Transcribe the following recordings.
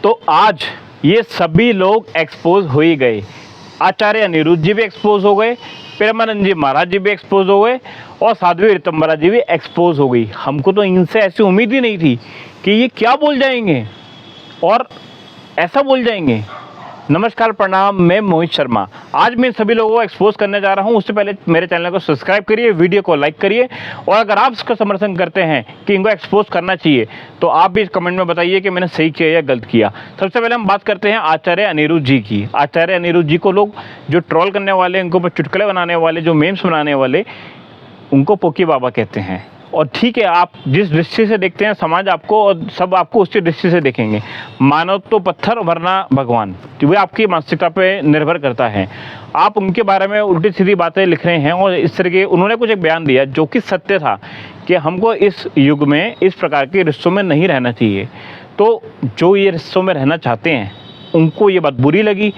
तो आज ये सभी लोग एक्सपोज हो ही गए। आचार्य अनिरुद्ध जी भी एक्सपोज हो गए, प्रेमानंद जी महाराज जी भी एक्सपोज हो गए और साध्वी ऋतंबरा जी भी एक्सपोज हो गई। हमको तो इनसे ऐसी उम्मीद ही नहीं थी कि ये क्या बोल जाएंगे और ऐसा बोल जाएंगे। नमस्कार, प्रणाम, मैं मोहित शर्मा। आज मैं सभी लोगों को एक्सपोज करने जा रहा हूं। उससे पहले मेरे चैनल को सब्सक्राइब करिए, वीडियो को लाइक करिए और अगर आप इसका समर्थन करते हैं कि इनको एक्सपोज करना चाहिए तो आप भी कमेंट में बताइए कि मैंने सही किया या गलत किया। सबसे पहले हम बात करते हैं आचार्य अनिरुद्ध जी की। आचार्य अनिरुद्ध जी को लोग जो ट्रोल करने वाले, उनको ऊपर चुटकुले बनाने वाले, जो मेम्स बनाने वाले, उनको पोकी बाबा कहते हैं। और ठीक है, आप जिस दृष्टि से देखते हैं समाज आपको और सब आपको उसी दृष्टि से देखेंगे। मानव तो पत्थर वरना भगवान, तो वे आपकी मानसिकता पे निर्भर करता है। आप उनके बारे में उल्टी सीधी बातें लिख रहे हैं और इस तरह के उन्होंने कुछ एक बयान दिया जो कि सत्य था कि हमको इस युग में इस प्रकार के रिश्तों में नहीं रहना चाहिए। तो जो ये रिश्तों में रहना चाहते हैं उनको ये बात बुरी लगी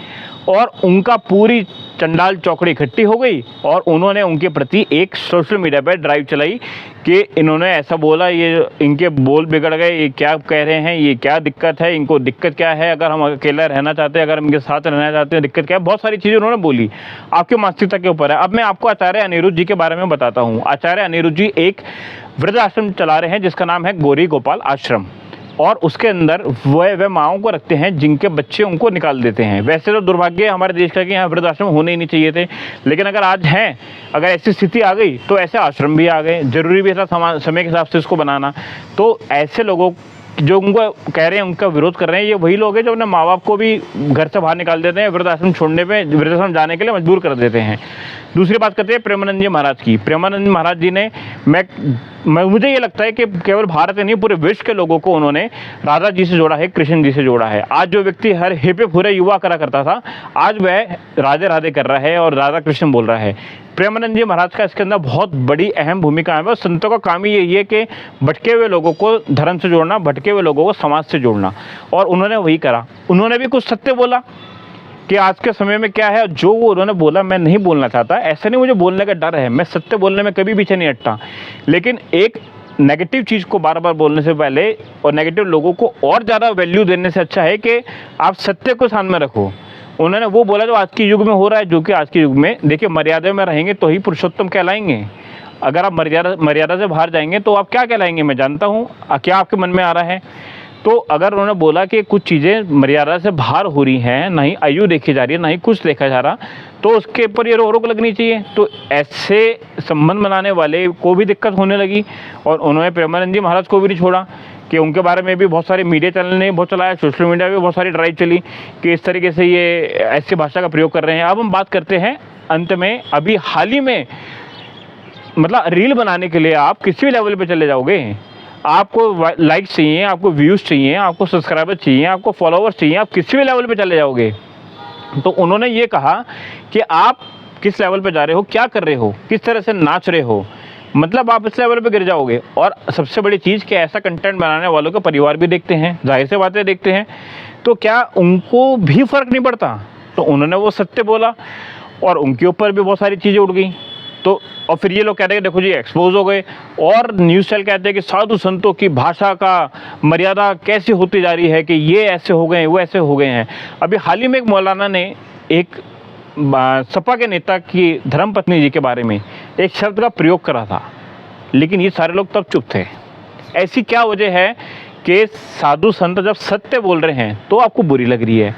और उनका पूरी चंडाल चौकड़ी इकट्ठी हो गई और उन्होंने उनके प्रति एक सोशल मीडिया पर ड्राइव चलाई कि इन्होंने ऐसा बोला, ये इनके बोल बिगड़ गए, ये क्या कह रहे हैं, ये क्या दिक्कत है, इनको दिक्कत क्या है, अगर हम अकेला रहना चाहते हैं, अगर हम इनके साथ रहना चाहते हैं, दिक्कत क्या है। बहुत सारी चीज़ें उन्होंने बोली, आपकी मानसिकता के ऊपर है। अब मैं आपको आचार्य अनिरुद्ध जी के बारे में बताता हूँ। आचार्य अनिरुद्ध जी एक वृद्धाश्रम चला रहे हैं जिसका नाम है गौरी गोपाल आश्रम, और उसके अंदर वह माओं को रखते हैं जिनके बच्चे उनको निकाल देते हैं। वैसे तो दुर्भाग्य हमारे देश का कि यहाँ वृद्धाश्रम होने ही नहीं चाहिए थे, लेकिन अगर आज हैं, अगर ऐसी स्थिति आ गई तो ऐसे आश्रम भी आ गए। जरूरी भी था समय के हिसाब से इसको बनाना। तो ऐसे लोगों जो उनको कह रहे हैं, उनका विरोध कर रहे हैं, ये वही लोग हैं जो अपने माँ बाप को भी घर से बाहर निकाल देते हैं, वृद्धाश्रम छोड़ने पे, वृद्धाश्रम जाने के लिए मजबूर कर देते हैं। दूसरी बात करते हैं प्रेमानंद जी महाराज की। प्रेमानंद महाराज जी ने मुझे ये लगता है कि केवल भारत में नहीं, पूरे विश्व के लोगों को उन्होंने राधा जी से जोड़ा है, कृष्ण जी से जोड़ा है। आज जो व्यक्ति हर हिपे पूरे युवा करा करता था, आज वह राधे राधे कर रहा है और राधा कृष्ण बोल रहा है। प्रेमानंद जी महाराज का इसके अंदर बहुत बड़ी अहम भूमिका है और संतों का काम ही यही है कि भटके हुए लोगों को धर्म से जोड़ना, भटके हुए लोगों को समाज से जोड़ना, और उन्होंने वही करा। उन्होंने भी कुछ सत्य बोला कि आज के समय में क्या है। जो वो उन्होंने बोला, मैं नहीं बोलना चाहता, ऐसा नहीं, मुझे बोलने का डर है, मैं सत्य बोलने में कभी पीछे नहीं हटता, लेकिन एक नेगेटिव चीज़ को बार बार बोलने से पहले और नेगेटिव लोगों को और ज़्यादा वैल्यू देने से अच्छा है कि आप सत्य को सामने रखो। उन्होंने वो बोला जो आज के युग में हो रहा है, जो कि आज के युग में देखिए मर्यादा में रहेंगे तो ही पुरुषोत्तम कहलाएंगे। अगर आप मर्यादा से बाहर जाएंगे तो आप क्या कहलाएंगे, मैं जानता हूँ क्या आपके मन में आ रहा है। तो अगर उन्होंने बोला कि कुछ चीज़ें मर्यादा से बाहर हो रही हैं, ना ही आयु देखी जा रही है, ना ही कुछ देखा जा रहा, तो उसके ऊपर ये रोक लगनी चाहिए। तो ऐसे संबंध बनाने वाले को भी दिक्कत होने लगी और उन्होंने प्रेमानंद जी महाराज को भी नहीं छोड़ा कि उनके बारे में भी बहुत सारे मीडिया चैनल ने बहुत चलाया, सोशल मीडिया में बहुत सारी ड्राइव चली कि इस तरीके से ये ऐसी भाषा का प्रयोग कर रहे हैं। अब हम बात करते हैं अंत में, अभी हाल ही में मतलब रील बनाने के लिए आप किसी भी लेवल पे चले जाओगे, आपको लाइक्स चाहिए, आपको व्यूज़ चाहिए, आपको सब्सक्राइबर चाहिए, आपको फॉलोवर्स चाहिए, आप किसी भी लेवल पे चले जाओगे। तो उन्होंने ये कहा कि आप किस लेवल पे जा रहे हो, क्या कर रहे हो, किस तरह से नाच रहे हो, मतलब आप इस लेवल पे गिर जाओगे। और सबसे बड़ी चीज़ कि ऐसा कंटेंट बनाने वालों के परिवार भी देखते हैं, जाहिर से बातें देखते हैं, तो क्या उनको भी फ़र्क नहीं पड़ता। तो उन्होंने वो सत्य बोला और उनके ऊपर भी बहुत सारी चीज़ें उड़ गई। तो और फिर ये लोग कहते हैं कि देखो जी एक्सपोज हो गए, और न्यूज़ चैनल कहते हैं कि साधु संतों की भाषा का मर्यादा कैसी होती जा रही है कि ये ऐसे हो गए, वो ऐसे हो गए हैं। अभी हाल ही में एक मौलाना ने एक सपा के नेता की धर्मपत्नी जी के बारे में एक शब्द का प्रयोग करा था, लेकिन ये सारे लोग तब चुप थे। ऐसी क्या वजह है कि साधु संत जब सत्य बोल रहे हैं तो आपको बुरी लग रही है,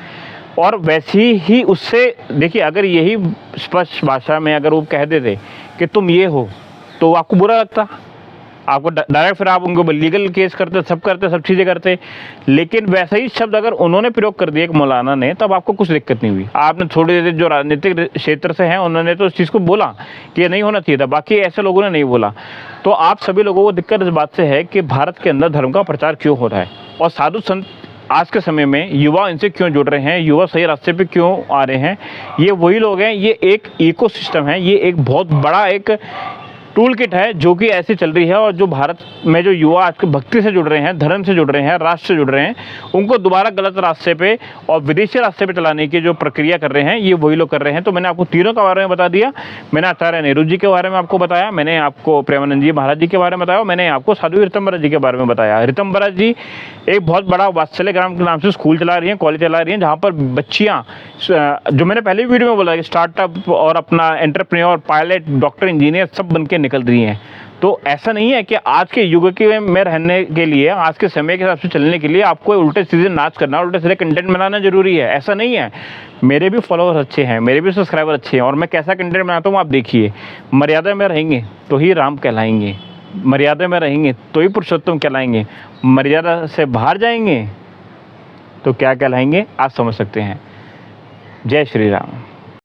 और वैसी ही उससे देखिए, अगर यही स्पष्ट भाषा में अगर वो कह देते कि तुम ये हो तो आपको बुरा लगता, आपको डायरेक्ट फिर आप उनको लीगल केस करते, सब चीज़ें करते। लेकिन वैसा ही शब्द अगर उन्होंने प्रयोग कर दिया एक मौलाना ने, तब आपको कुछ दिक्कत नहीं हुई। आपने थोड़ी देर जो राजनीतिक क्षेत्र से हैं उन्होंने तो इस चीज़ को बोला कि ये नहीं होना चाहिए था, बाकी ऐसे लोगों ने नहीं बोला। तो आप सभी लोगों को दिक्कत इस बात से है कि भारत के अंदर धर्म का प्रचार क्यों हो रहा है और साधु संत आज के समय में युवा इनसे क्यों जुड़ रहे हैं, युवा सही रास्ते पे क्यों आ रहे हैं। ये वही लोग हैं, ये एक इकोसिस्टम है, ये एक बहुत बड़ा एक टूल किट है जो कि ऐसी चल रही है, और जो भारत में जो युवा आज के भक्ति से जुड़ रहे हैं, धर्म से जुड़ रहे हैं, राष्ट्र से जुड़ रहे हैं, उनको दोबारा गलत रास्ते पे और विदेशी रास्ते पे चलाने की जो प्रक्रिया कर रहे हैं, ये वही लोग कर रहे हैं। तो मैंने आपको तीनों के बारे में बता दिया। मैंने आचार्य अनिरुद्ध जी के बारे में आपको बताया, मैंने आपको प्रेमानंद जी महाराज जी के बारे में बताया, मैंने आपको साध्वी ऋतंभरा जी के बारे में बताया। ऋतंभरा जी एक बहुत बड़ा वात्सल्य ग्राम के नाम से स्कूल चला रही हैं, कॉलेज चला रही हैं, जहाँ पर बच्चियाँ, जो मैंने पहले वीडियो में बोला कि स्टार्टअप और अपना एंटरप्रेन्योर, पायलट, डॉक्टर, इंजीनियर सब बन के निकल रही हैं। तो ऐसा नहीं है कि आज के युग के में रहने के लिए, आज के समय के हिसाब से चलने के लिए आपको उल्टे सीधे नाच करना, उल्टे सीधे कंटेंट बनाना जरूरी है, ऐसा नहीं है। मेरे भी फॉलोअर्स अच्छे हैं, मेरे भी सब्सक्राइबर अच्छे हैं, और मैं कैसा कंटेंट बनाता हूँ आप देखिए। मर्यादा में रहेंगे तो ही राम कहलाएंगे, मर्यादा में रहेंगे तो ही पुरुषोत्तम कहलाएंगे, मर्यादा से बाहर जाएंगे तो क्या कहलाएंगे आप समझ सकते हैं। जय श्री राम।